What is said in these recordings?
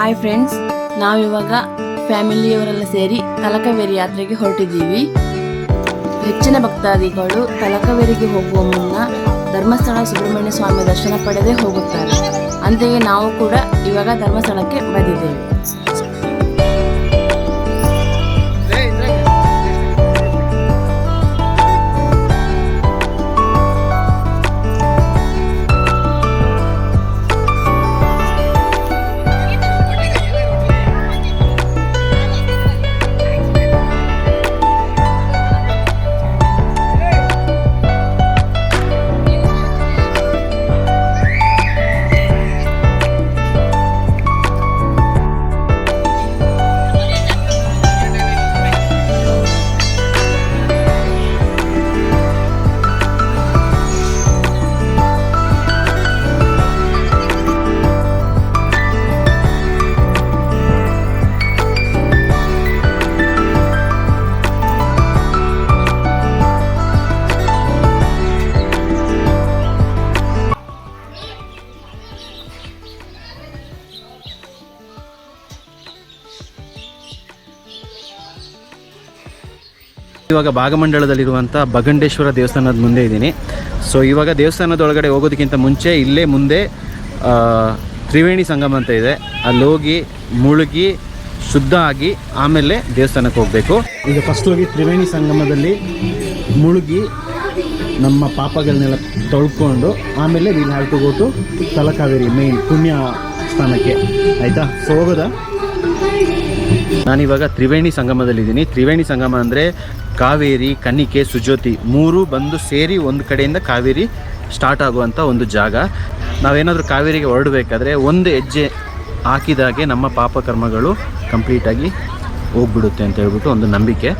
Hi friends, ನಾವಿವಾಗ ಫ್ಯಾಮಿಲಿಯವರೆಲ್ಲ ಸೇರಿ ತಲಕಾವೇರಿ ಯಾತ್ರೆಗೆ ಹೊರಟಿದ್ದೀವಿ. ಹೆಚ್ಚಿನ ಭಕ್ತಾದಿಗಳು ತಲಕಾವೇರಿಗೆ ಹೋಗುವ ಮುನ್ನ ಧರ್ಮಸ್ಥಳ ಸುಬ್ರಹ್ಮಣ್ಯ ಸ್ವಾಮಿ ದರ್ಶನ ಪಡೆದೇ ಹೋಗುತ್ತಾರೆ. ಅಂತೆಯೇ ನಾವು ಕೂಡ ಇವಾಗ ಧರ್ಮಸ್ಥಳಕ್ಕೆ ಬಂದಿದ್ದೇವೆ. ಇವಾಗ ಭಾಗಮಂಡಲದಲ್ಲಿರುವಂಥ ಬಗಂಡೇಶ್ವರ ದೇವಸ್ಥಾನದ ಮುಂದೆ ಇದ್ದೀನಿ. ಸೊ ಇವಾಗ ದೇವಸ್ಥಾನದೊಳಗಡೆ ಹೋಗೋದಕ್ಕಿಂತ ಮುಂಚೆ ಇಲ್ಲೇ ಮುಂದೆ ತ್ರಿವೇಣಿ ಸಂಗಮ ಅಂತ ಇದೆ. ಅಲ್ಲಿ ಹೋಗಿ ಮುಳುಗಿ ಶುದ್ಧ ಆಗಿ ಆಮೇಲೆ ದೇವಸ್ಥಾನಕ್ಕೆ ಹೋಗಬೇಕು. ಈಗ ಫಸ್ಟ್ ಹೋಗಿ ತ್ರಿವೇಣಿ ಸಂಗಮದಲ್ಲಿ ಮುಳುಗಿ ನಮ್ಮ ಪಾಪಗಳನ್ನೆಲ್ಲ ತೊಳ್ಕೊಂಡು ಆಮೇಲೆ will have to go to Talakaveri main ಪುಣ್ಯ ಸ್ಥಾನಕ್ಕೆ. ಆಯಿತಾ? ಸೊ ಹೋಗೋದಾ? ನಾನಿವಾಗ ತ್ರಿವೇಣಿ ಸಂಗಮದಲ್ಲಿದ್ದೀನಿ. ತ್ರಿವೇಣಿ ಸಂಗಮ ಅಂದರೆ ಕಾವೇರಿ, ಕನ್ನಿಕೆ, ಸುಜ್ಯೋತಿ ಮೂರು ಬಂದು ಸೇರಿ ಒಂದು ಕಡೆಯಿಂದ ಕಾವೇರಿ ಸ್ಟಾರ್ಟ್ ಆಗುವಂಥ ಒಂದು ಜಾಗ. ನಾವೇನಾದರೂ ಕಾವೇರಿಗೆ ಹೊರಡಬೇಕಾದ್ರೆ ಒಂದು ಹೆಜ್ಜೆ ಹಾಕಿದಾಗೆ ನಮ್ಮ ಪಾಪಕರ್ಮಗಳು ಕಂಪ್ಲೀಟಾಗಿ ಹೋಗ್ಬಿಡುತ್ತೆ ಅಂತ ಹೇಳ್ಬಿಟ್ಟು ಒಂದು ನಂಬಿಕೆ.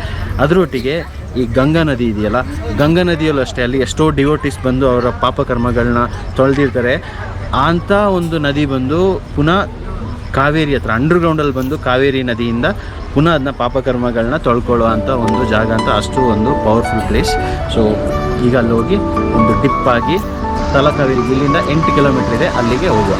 ಅದರೊಟ್ಟಿಗೆ ಈ ಗಂಗಾ ನದಿ ಇದೆಯಲ್ಲ, ಗಂಗಾ ನದಿಯಲ್ಲೂ ಅಷ್ಟೇ ಅಲ್ಲಿ ಎಷ್ಟೋ ಡಿವೋಟಿಸ್ ಬಂದು ಅವರ ಪಾಪಕರ್ಮಗಳನ್ನ ತೊಳೆದಿರ್ತಾರೆ. ಅಂಥ ಒಂದು ನದಿ ಬಂದು ಪುನಃ ಕಾವೇರಿ ಹತ್ರ ಅಂಡರ್ಗ್ರೌಂಡಲ್ಲಿ ಬಂದು ಕಾವೇರಿ ನದಿಯಿಂದ ಪುನಃ ಅದನ್ನ ಪಾಪಕರ್ಮಗಳನ್ನ ತೊಳ್ಕೊಳ್ಳೋ ಅಂಥ ಒಂದು ಜಾಗ ಅಂತ, ಅಷ್ಟು ಒಂದು ಪವರ್ಫುಲ್ ಪ್ಲೇಸ್. ಸೊ ಈಗ ಅಲ್ಲಿ ಹೋಗಿ ಒಂದು ಡಿಪ್ ಆಗಿ ತಲಕಾವೇರಿಗೆ ಇಲ್ಲಿಂದ 8 ಕಿಲೋಮೀಟರ್ ಇದೆ, ಅಲ್ಲಿಗೆ ಹೋಗುವ.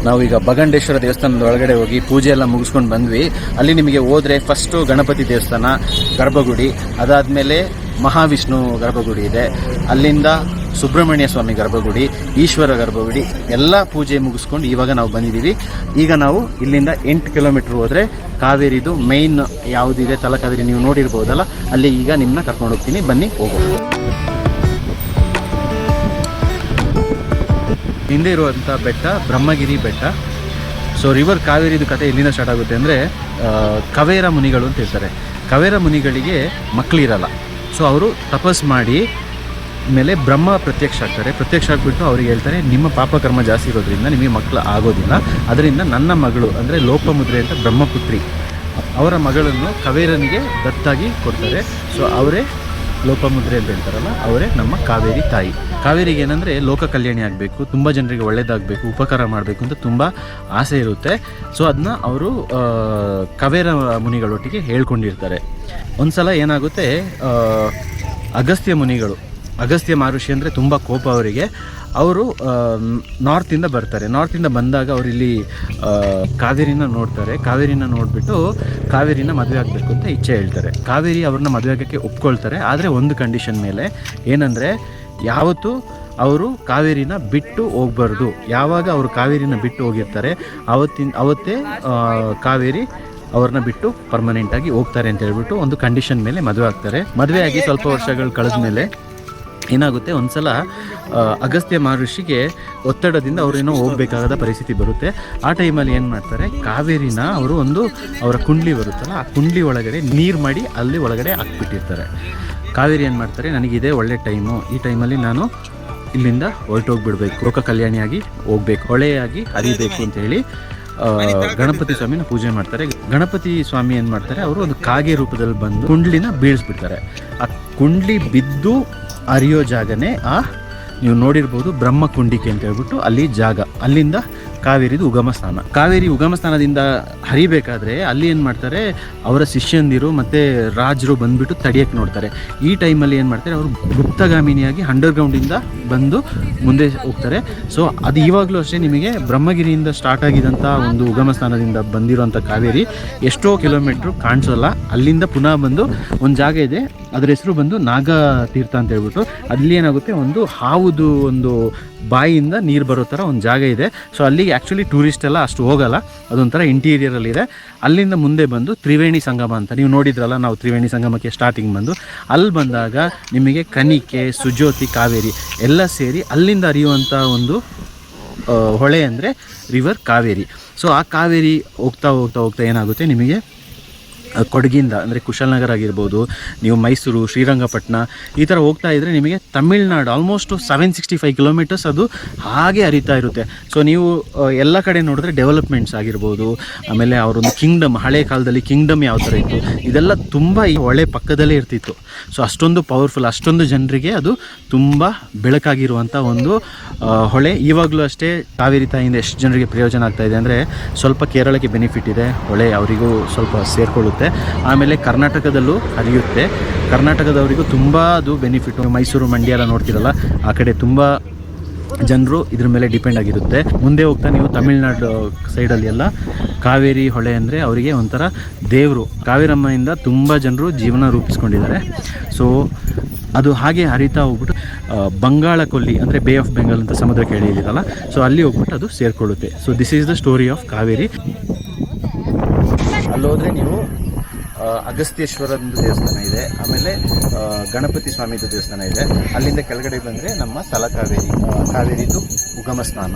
ನಾವೀಗ ಬಗಂಡೇಶ್ವರ ದೇವಸ್ಥಾನದ ಒಳಗಡೆ ಹೋಗಿ ಪೂಜೆ ಎಲ್ಲ ಮುಗಿಸ್ಕೊಂಡು ಬಂದ್ವಿ. ಅಲ್ಲಿ ನಿಮಗೆ ಹೋದರೆ ಫಸ್ಟು ಗಣಪತಿ ದೇವಸ್ಥಾನ, ಗರ್ಭಗುಡಿ, ಅದಾದಮೇಲೆ ಮಹಾವಿಷ್ಣು ಗರ್ಭಗುಡಿ ಇದೆ, ಅಲ್ಲಿಂದ ಸುಬ್ರಹ್ಮಣ್ಯ ಸ್ವಾಮಿ ಗರ್ಭಗುಡಿ, ಈಶ್ವರ ಗರ್ಭಗುಡಿ ಎಲ್ಲ ಪೂಜೆ ಮುಗಿಸ್ಕೊಂಡು ಇವಾಗ ನಾವು ಬಂದಿದ್ದೀವಿ. ಈಗ ನಾವು ಇಲ್ಲಿಂದ 8 ಕಿಲೋಮೀಟರ್ ಹೋದರೆ ಕಾವೇರಿದು ಮೇಯ್ನ್ ಯಾವುದಿದೆ ತಲಕಾವೇರಿ ನೀವು ನೋಡಿರ್ಬೋದಲ್ಲ, ಅಲ್ಲಿ ಈಗ ನಿಮ್ಮನ್ನ ಕರ್ಕೊಂಡು ಹೋಗ್ತೀನಿ, ಬನ್ನಿ ಹೋಗೋಣ. ಹಿಂದೆ ಇರುವಂಥ ಬೆಟ್ಟ ಬ್ರಹ್ಮಗಿರಿ ಬೆಟ್ಟ. ಸೊ ರಿವರ್ ಕಾವೇರಿದು ಕತೆ ಎಲ್ಲಿಂದ ಸ್ಟಾರ್ಟ್ ಆಗುತ್ತೆ ಅಂದರೆ, ಕವೇರ ಮುನಿಗಳು ಅಂತ ಹೇಳ್ತಾರೆ. ಕವೇರ ಮುನಿಗಳಿಗೆ ಮಕ್ಕಳಿರಲ್ಲ. ಸೊ ಅವರು ತಪಸ್ ಮಾಡಿ ಮೇಲೆ ಬ್ರಹ್ಮ ಪ್ರತ್ಯಕ್ಷ ಆಗ್ತಾರೆ. ಪ್ರತ್ಯಕ್ಷ ಆಗಿಬಿಟ್ಟು ಅವ್ರಿಗೆ ಹೇಳ್ತಾರೆ, ನಿಮ್ಮ ಪಾಪಕರ್ಮ ಜಾಸ್ತಿ ಇರೋದ್ರಿಂದ ನಿಮಗೆ ಮಕ್ಕಳು ಆಗೋದಿಲ್ಲ, ಅದರಿಂದ ನನ್ನ ಮಗಳು ಅಂದರೆ ಲೋಪಮುದ್ರೆ ಅಂತ ಬ್ರಹ್ಮಪುತ್ರಿ, ಅವರ ಮಗಳನ್ನು ಕವೇರನಿಗೆ ದತ್ತಾಗಿ ಕೊಡ್ತಾರೆ. ಸೊ ಅವರೇ ಲೋಪಮುದ್ರೆ ಅಂತ ಹೇಳ್ತಾರಲ್ಲ, ಅವರೇ ನಮ್ಮ ಕಾವೇರಿ ತಾಯಿ. ಕಾವೇರಿಗೆ ಏನಂದರೆ ಲೋಕ ಕಲ್ಯಾಣಿ ಆಗಬೇಕು, ತುಂಬ ಜನರಿಗೆ ಒಳ್ಳೇದಾಗಬೇಕು, ಉಪಕಾರ ಮಾಡಬೇಕು ಅಂತ ತುಂಬ ಆಸೆ ಇರುತ್ತೆ. ಸೊ ಅದನ್ನ ಅವರು ಕವೇರ ಮುನಿಗಳೊಟ್ಟಿಗೆ ಹೇಳ್ಕೊಂಡಿರ್ತಾರೆ. ಒಂದು ಸಲ ಏನಾಗುತ್ತೆ, ಅಗಸ್ತ್ಯ ಮುನಿಗಳು, ಅಗಸ್ತ್ಯ ಮಹರ್ಷಿ ಅಂದರೆ ತುಂಬ ಕೋಪ ಅವರಿಗೆ. ಅವರು ನಾರ್ತಿಂದ ಬರ್ತಾರೆ. ನಾರ್ತಿಂದ ಬಂದಾಗ ಅವರು ಇಲ್ಲಿ ಕಾವೇರಿನ ನೋಡ್ತಾರೆ. ಕಾವೇರಿನ ನೋಡಿಬಿಟ್ಟು ಕಾವೇರಿನ ಮದುವೆ ಆಗಬೇಕು ಅಂತ ಇಚ್ಛೆ ಹೇಳ್ತಾರೆ. ಕಾವೇರಿ ಅವ್ರನ್ನ ಮದುವೆ ಆಗೋಕ್ಕೆ ಒಪ್ಕೊಳ್ತಾರೆ. ಆದರೆ ಒಂದು ಕಂಡೀಷನ್ ಮೇಲೆ, ಏನಂದರೆ ಯಾವತ್ತೂ ಅವರು ಕಾವೇರಿನ ಬಿಟ್ಟು ಹೋಗ್ಬಾರ್ದು. ಯಾವಾಗ ಅವರು ಕಾವೇರಿನ ಬಿಟ್ಟು ಹೋಗಿರ್ತಾರೆ ಅವತ್ತೇ ಕಾವೇರಿ ಅವ್ರನ್ನ ಬಿಟ್ಟು ಪರ್ಮನೆಂಟಾಗಿ ಹೋಗ್ತಾರೆ ಅಂತ ಹೇಳ್ಬಿಟ್ಟು ಒಂದು ಕಂಡೀಷನ್ ಮೇಲೆ ಮದುವೆ ಆಗ್ತಾರೆ. ಮದುವೆ ಆಗಿ ಸ್ವಲ್ಪ ವರ್ಷಗಳು ಕಳೆದ ಮೇಲೆ ಏನಾಗುತ್ತೆ, ಒಂದು ಸಲ ಅಗಸ್ತ್ಯ ಮಹರ್ಷಿಗೆ ಒತ್ತಡದಿಂದ ಅವರೇನೋ ಹೋಗಬೇಕಾದ ಪರಿಸ್ಥಿತಿ ಬರುತ್ತೆ. ಆ ಟೈಮಲ್ಲಿ ಏನು ಮಾಡ್ತಾರೆ, ಕಾವೇರಿನ ಅವರು ಅವರ ಕುಂಡ್ಲಿ ಬರುತ್ತಲ್ಲ, ಆ ಕುಂಡ್ಲಿ ಒಳಗಡೆ ನೀರು ಮಾಡಿ ಅಲ್ಲಿ ಒಳಗಡೆ ಹಾಕ್ಬಿಟ್ಟಿರ್ತಾರೆ. ಕಾವೇರಿ ಏನು ಮಾಡ್ತಾರೆ, ನನಗಿದೆ ಒಳ್ಳೆ ಟೈಮು, ಈ ಟೈಮಲ್ಲಿ ನಾನು ಇಲ್ಲಿಂದ ಹೊರಟೋಗ್ಬಿಡ್ಬೇಕು, ಲೋಕ ಕಲ್ಯಾಣಿಯಾಗಿ ಹೋಗ್ಬೇಕು, ಹೊಳೆಯಾಗಿ ಹರಿಬೇಕು ಅಂತ ಹೇಳಿ ಗಣಪತಿ ಸ್ವಾಮಿನ ಪೂಜೆ ಮಾಡ್ತಾರೆ. ಗಣಪತಿ ಸ್ವಾಮಿ ಏನು ಮಾಡ್ತಾರೆ, ಅವರು ಒಂದು ಕಾಗೆ ರೂಪದಲ್ಲಿ ಬಂದು ಕುಂಡ್ಲಿನ ಬೀಳಿಸ್ಬಿಡ್ತಾರೆ. ಆ ಕುಂಡ್ಲಿ ಬಿದ್ದು ಹರಿಯೋ ಜಾಗನೇ ನೀವು ನೋಡಿರ್ಬೋದು ಬ್ರಹ್ಮಕುಂಡಿಕೆ ಅಂತ ಹೇಳ್ಬಿಟ್ಟು ಅಲ್ಲಿ ಜಾಗ. ಅಲ್ಲಿಂದ ಕಾವೇರಿದು ಉಗಮ ಸ್ಥಾನ. ಕಾವೇರಿ ಉಗಮ ಸ್ಥಾನದಿಂದ ಹರಿಬೇಕಾದ್ರೆ ಅಲ್ಲಿ ಏನು ಮಾಡ್ತಾರೆ, ಅವರ ಶಿಷ್ಯಂದಿರು ಮತ್ತು ರಾಜರು ಬಂದುಬಿಟ್ಟು ತಡೆಯೋಕ್ಕೆ ನೋಡ್ತಾರೆ. ಈ ಟೈಮಲ್ಲಿ ಏನು ಮಾಡ್ತಾರೆ, ಅವರು ಗುಪ್ತಗಾಮಿನಿಯಾಗಿ ಅಂಡರ್ಗ್ರೌಂಡಿಂದ ಬಂದು ಮುಂದೆ ಹೋಗ್ತಾರೆ. ಸೊ ಅದು ಇವಾಗಲೂ ಅಷ್ಟೇ, ನಿಮಗೆ ಬ್ರಹ್ಮಗಿರಿಯಿಂದ ಸ್ಟಾರ್ಟ್ ಆಗಿದಂಥ ಒಂದು ಉಗಮ ಸ್ಥಾನದಿಂದ ಬಂದಿರೋಂಥ ಕಾವೇರಿ ಎಷ್ಟೋ ಕಿಲೋಮೀಟ್ರು ಕಾಣಿಸೋಲ್ಲ. ಅಲ್ಲಿಂದ ಪುನಃ ಬಂದು ಒಂದು ಜಾಗ ಇದೆ, ಅದರ ಹೆಸರು ಬಂದು ನಾಗ ತೀರ್ಥ ಅಂತ ಹೇಳ್ಬಿಟ್ಟು, ಅಲ್ಲಿ ಏನಾಗುತ್ತೆ, ಒಂದು ಹಾವುದು ಒಂದು ಬಾಯಿಯಿಂದ ನೀರು ಬರೋ ಥರ ಒಂದು ಜಾಗ ಇದೆ. ಸೊ ಅಲ್ಲಿಗೆ ಆ್ಯಕ್ಚುಲಿ ಟೂರಿಸ್ಟ್ ಎಲ್ಲ ಅಷ್ಟು ಹೋಗಲ್ಲ, ಅದೊಂಥರ ಇಂಟೀರಿಯರಲ್ಲಿದೆ. ಅಲ್ಲಿಂದ ಮುಂದೆ ಬಂದು ತ್ರಿವೇಣಿ ಸಂಗಮ ಅಂತ ನೀವು ನೋಡಿದ್ರಲ್ಲ, ನಾವು ತ್ರಿವೇಣಿ ಸಂಗಮಕ್ಕೆ ಸ್ಟಾರ್ಟಿಂಗ್ ಬಂದು ಅಲ್ಲಿ ಬಂದಾಗ ನಿಮಗೆ ಕನಿಕೆ, ಸುಜೋತಿ, ಕಾವೇರಿ ಎಲ್ಲ ಸೇರಿ ಅಲ್ಲಿಂದ ಹರಿಯುವಂಥ ಒಂದು ಹೊಳೆ ಅಂದರೆ ರಿವರ್ ಕಾವೇರಿ. ಸೊ ಆ ಕಾವೇರಿ ಹೋಗ್ತಾ ಹೋಗ್ತಾ ಹೋಗ್ತಾ ಏನಾಗುತ್ತೆ, ನಿಮಗೆ ಕೊಡಗಿಂದ ಅಂದರೆ ಕುಶಾಲನಗರ ಆಗಿರ್ಬೋದು, ನೀವು ಮೈಸೂರು, ಶ್ರೀರಂಗಪಟ್ಟಣ ಈ ಥರ ಹೋಗ್ತಾ ಇದ್ದರೆ ನಿಮಗೆ ತಮಿಳ್ನಾಡು ಆಲ್ಮೋಸ್ಟು 765 ಕಿಲೋಮೀಟರ್ಸ್ ಅದು ಹಾಗೆ ಹರಿತಾ ಇರುತ್ತೆ. ಸೊ ನೀವು ಎಲ್ಲ ಕಡೆ ನೋಡಿದ್ರೆ ಡೆವಲಪ್ಮೆಂಟ್ಸ್ ಆಗಿರ್ಬೋದು, ಆಮೇಲೆ ಅವರೊಂದು ಕಿಂಗ್ಡಮ್, ಹಳೆ ಕಾಲದಲ್ಲಿ ಕಿಂಗ್ಡಮ್ ಯಾವ ಥರ ಇತ್ತು ಇದೆಲ್ಲ ತುಂಬ ಈ ಹೊಳೆ ಪಕ್ಕದಲ್ಲೇ ಇರ್ತಿತ್ತು. ಸೊ ಅಷ್ಟೊಂದು ಪವರ್ಫುಲ್, ಅಷ್ಟೊಂದು ಜನರಿಗೆ ಅದು ತುಂಬ ಬೆಳಕಾಗಿರುವಂಥ ಒಂದು ಹೊಳೆ. ಇವಾಗಲೂ ಅಷ್ಟೇ ಕಾವೇರಿ ತಾಯಿಯಿಂದ ಎಷ್ಟು ಜನರಿಗೆ ಪ್ರಯೋಜನ ಆಗ್ತಾ ಇದೆ ಅಂದರೆ, ಸ್ವಲ್ಪ ಕೇರಳಕ್ಕೆ ಬೆನಿಫಿಟ್ ಇದೆ, ಹೊಳೆ ಅವರಿಗೂ ಸ್ವಲ್ಪ ಸೇರಿಕೊಳ್ಳುತ್ತೆ. ಆಮೇಲೆ ಕರ್ನಾಟಕದಲ್ಲೂ ಹರಿಯುತ್ತೆ, ಕರ್ನಾಟಕದವರಿಗೂ ತುಂಬ ಅದು ಬೆನಿಫಿಟ್. ಮೈಸೂರು, ಮಂಡ್ಯ ಎಲ್ಲ ನೋಡ್ತಿರಲ್ಲ, ಆ ಕಡೆ ತುಂಬ ಜನರು ಇದ್ರ ಮೇಲೆ ಡಿಪೆಂಡ್ ಆಗಿರುತ್ತೆ. ಮುಂದೆ ಹೋಗ್ತಾ ನೀವು ತಮಿಳ್ನಾಡು ಸೈಡಲ್ಲಿ ಎಲ್ಲ ಕಾವೇರಿ ಹೊಳೆ ಅಂದರೆ ಅವರಿಗೆ ಒಂಥರ ದೇವರು. ಕಾವೇರಮ್ಮಯಿಂದ ತುಂಬ ಜನರು ಜೀವನ ರೂಪಿಸ್ಕೊಂಡಿದ್ದಾರೆ. ಸೊ ಅದು ಹಾಗೆ ಹರಿತಾ ಹೋಗ್ಬಿಟ್ಟು ಬಂಗಾಳ ಕೊಲ್ಲಿ ಅಂದರೆ ಬೇ ಆಫ್ ಬೆಂಗಾಲ್ ಅಂತ ಸಮುದ್ರ ಕೇಳಿದಿರಲ್ಲ, ಸೊ ಅಲ್ಲಿ ಹೋಗ್ಬಿಟ್ಟು ಅದು ಸೇರಿಕೊಳ್ಳುತ್ತೆ. So this is the story of Kaveri. ಅಲ್ಲೋದ್ರೆ ನೀವು ಅಗಸ್ತ್ಯೇಶ್ವರದ್ದು ದೇವಸ್ಥಾನ ಇದೆ, ಆಮೇಲೆ ಗಣಪತಿ ಸ್ವಾಮಿದು ದೇವಸ್ಥಾನ ಇದೆ. ಅಲ್ಲಿಂದ ಕೆಳಗಡೆ ಬಂದರೆ ನಮ್ಮ ತಲಕಾವೇರಿ, ಕಾವೇರಿದು ಉಗಮ ಸ್ನಾನ.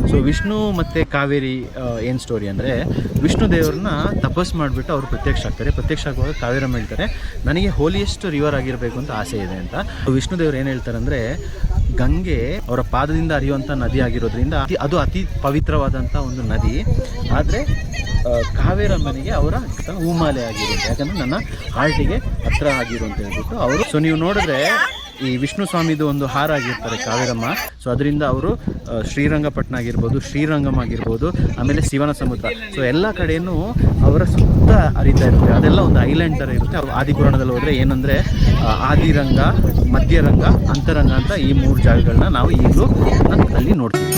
ಸೊ ವಿಷ್ಣು ಮತ್ತು ಕಾವೇರಿ ಏನು ಸ್ಟೋರಿ ಅಂದರೆ, ವಿಷ್ಣು ದೇವ್ರನ್ನ ತಪಸ್ ಮಾಡಿಬಿಟ್ಟು ಅವರು ಪ್ರತ್ಯಕ್ಷ ಆಗ್ತಾರೆ. ಪ್ರತ್ಯಕ್ಷ ಆಗುವಾಗ ಕಾವೇರಮ್ಮ ಹೇಳ್ತಾರೆ, ನನಗೆ ಹೋಲಿಯೆಸ್ಟ್ ರಿವರ್ ಆಗಿರಬೇಕು ಅಂತ ಆಸೆ ಇದೆ ಅಂತ. ವಿಷ್ಣು ದೇವ್ರು ಏನು ಹೇಳ್ತಾರೆ ಅಂದರೆ, ಗಂಗೆ ಅವರ ಪಾದದಿಂದ ಹರಿಯುವಂಥ ನದಿ ಆಗಿರೋದ್ರಿಂದ ಅದು ಅತಿ ಪವಿತ್ರವಾದಂಥ ಒಂದು ನದಿ. ಆದರೆ ಕಾವೇರಮ್ಮನಿಗೆ ಅವರ ಹೂಮಾಲೆ ಆಗಿರುತ್ತೆ, ಯಾಕಂದರೆ ನನ್ನ ಹಾರ್ಟಿಗೆ ಹತ್ರ ಆಗಿರು ಅಂತ ಹೇಳ್ಬಿಟ್ಟು ಅವರು. ಸೊ ನೀವು ನೋಡಿದ್ರೆ ಈ ವಿಷ್ಣು ಸ್ವಾಮಿದು ಒಂದು ಹಾರ ಆಗಿರ್ತಾರೆ ಕಾವೇರಮ್ಮ. ಸೊ ಅದರಿಂದ ಅವರು ಶ್ರೀರಂಗಪಟ್ಟಣ ಆಗಿರ್ಬೋದು, ಶ್ರೀರಂಗಂ ಆಗಿರ್ಬೋದು, ಆಮೇಲೆ ಶಿವನ ಸಮುದ್ರ, ಸೊ ಎಲ್ಲ ಕಡೆಯೂ ಅವರ ಸುತ್ತ ಹರಿತಾ ಇರುತ್ತೆ. ಅದೆಲ್ಲ ಒಂದು ಐಲ್ಯಾಂಡ್ ಥರ ಇರುತ್ತೆ. ಆದಿಪುರಾಣದಲ್ಲಿ ಹೋದರೆ ಏನಂದರೆ ಆದಿರಂಗ, ಮಧ್ಯರಂಗ, ಅಂತರಂಗ ಅಂತ ಈ 3 ಜಾಗಗಳನ್ನ ನಾವು ಈಗಲೂ ಅಲ್ಲಿ ನೋಡ್ತೀವಿ.